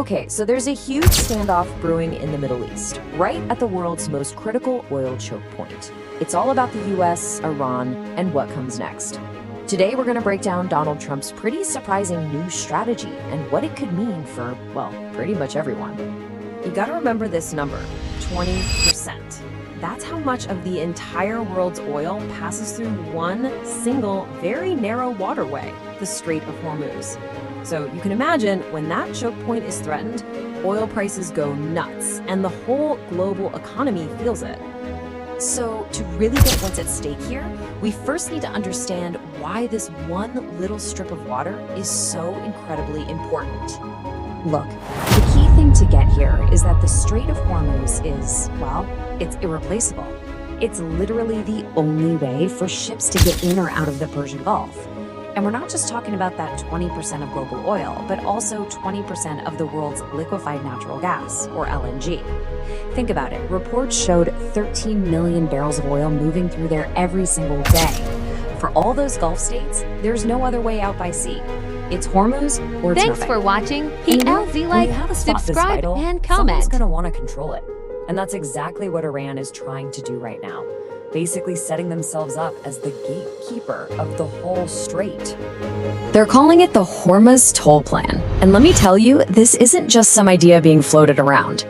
Okay, so there's a huge standoff brewing in the Middle East, right at the world's most critical oil choke point. It's all about the US, Iran, and what comes next. Today, we're going to break down Donald Trump's pretty surprising new strategy and what it could mean for, well, pretty much everyone. You got to remember this number, 20%. That's how much of the entire world's oil passes through one single, very narrow waterway, the Strait of Hormuz. So you can imagine when that choke point is threatened, oil prices go nuts and the whole global economy feels it. So to really get what's at stake here, we first need to understand why this one little strip of water is so incredibly important. Look, the key thing to get here is that the Strait of Hormuz is, well, it's irreplaceable. It's literally the only way for ships to get in or out of the Persian Gulf. And we're not just talking about that 20% of global oil, but also 20% of the world's liquefied natural gas, or LNG. Think about it. Reports showed 13 million barrels of oil moving through there every single day. For all those Gulf states, there's no other way out by sea. It's Hormuz or it's Thanks nothing. for watching. PLZ Like, subscribe, and comment. Someone's going to want to control it. And that's exactly what Iran is trying to do right now. Basically setting themselves up as the gatekeeper of the whole strait. They're calling it the Hormuz Toll Plan. And let me tell you, this isn't just some idea being floated around.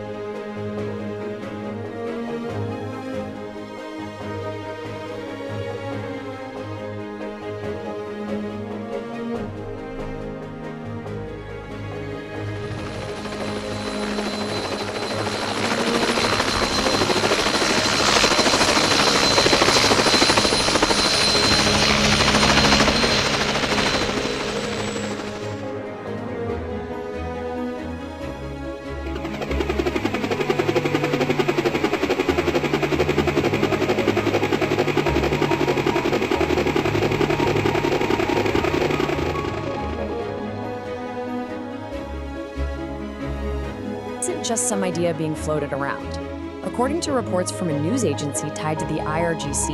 Isn't just some idea being floated around. According to reports from a news agency tied to the IRGC,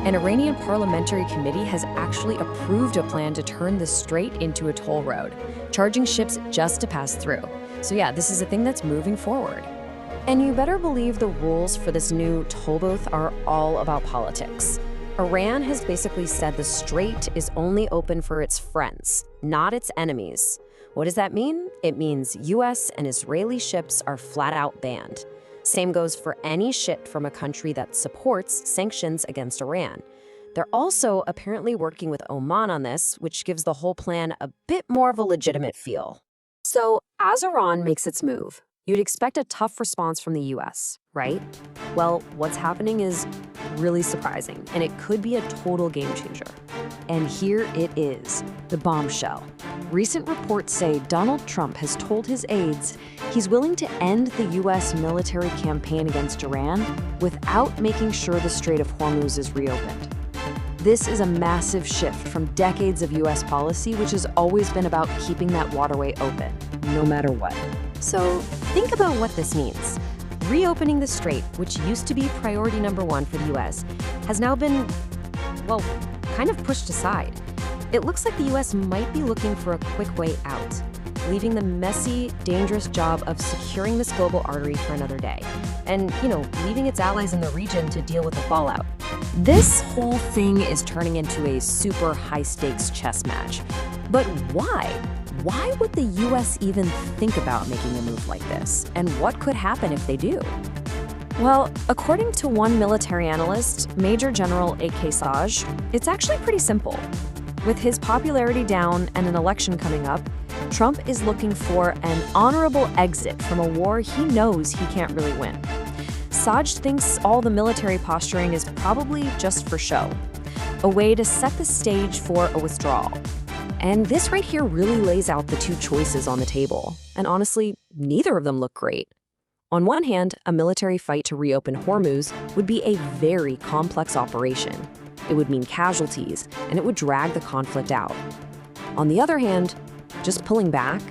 an Iranian parliamentary committee has actually approved a plan to turn the strait into a toll road, charging ships just to pass through. So yeah, this is a thing that's moving forward. And you better believe the rules for this new toll booth are all about politics. Iran has basically said the strait is only open for its friends, not its enemies. What does that mean? It means US and Israeli ships are flat out banned. Same goes for any ship from a country that supports sanctions against Iran. They're also apparently working with Oman on this, which gives the whole plan a bit more of a legitimate feel. So as Iran makes its move, you'd expect a tough response from the US, right? Well, what's happening is really surprising, and it could be a total game changer. And here it is, the bombshell. Recent reports say Donald Trump has told his aides he's willing to end the US military campaign against Iran without making sure the Strait of Hormuz is reopened. This is a massive shift from decades of US policy, which has always been about keeping that waterway open, no matter what. So think about what this means. Reopening the strait, which used to be priority number one for the US, has now been, well, kind of pushed aside. It looks like the US might be looking for a quick way out, leaving the messy, dangerous job of securing this global artery for another day, and, leaving its allies in the region to deal with the fallout. This whole thing is turning into a super high-stakes chess match. But why? Why would the US even think about making a move like this? And what could happen if they do? Well, according to one military analyst, Major General A.K. Saj, it's actually pretty simple. With his popularity down and an election coming up, Trump is looking for an honorable exit from a war he knows he can't really win. Saj thinks all the military posturing is probably just for show, a way to set the stage for a withdrawal. And this right here really lays out the two choices on the table. And honestly, neither of them look great. On one hand, a military fight to reopen Hormuz would be a very complex operation. It would mean casualties, and it would drag the conflict out. On the other hand, just pulling back,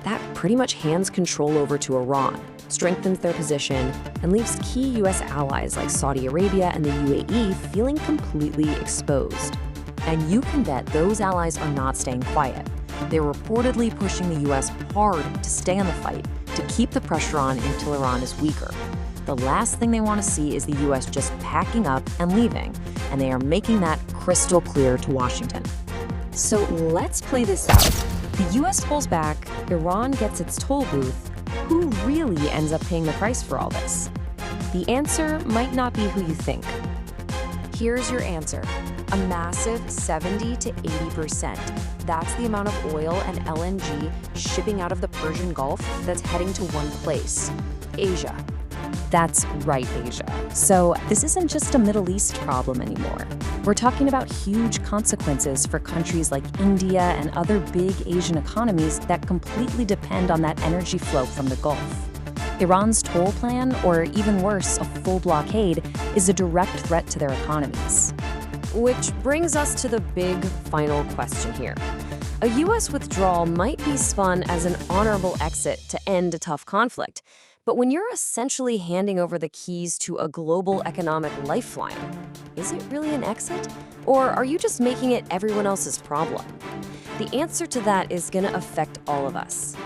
that pretty much hands control over to Iran, strengthens their position, and leaves key US allies like Saudi Arabia and the UAE feeling completely exposed. And you can bet those allies are not staying quiet. They're reportedly pushing the US hard to stay on the fight, keep the pressure on until Iran is weaker. The last thing they want to see is the U.S. just packing up and leaving, and they are making that crystal clear to Washington. So let's play this out. The U.S. pulls back, Iran gets its toll booth. Who really ends up paying the price for all this? The answer might not be who you think. Here's your answer. A massive 70 to 80%. That's the amount of oil and LNG shipping out of the Persian Gulf that's heading to one place, Asia. That's right, Asia. So this isn't just a Middle East problem anymore. We're talking about huge consequences for countries like India and other big Asian economies that completely depend on that energy flow from the Gulf. Iran's toll plan, or even worse, a full blockade, is a direct threat to their economies. Which brings us to the big final question here. A U.S. withdrawal might be spun as an honorable exit to end a tough conflict, but when you're essentially handing over the keys to a global economic lifeline, is it really an exit? Or are you just making it everyone else's problem? The answer to that is going to affect all of us.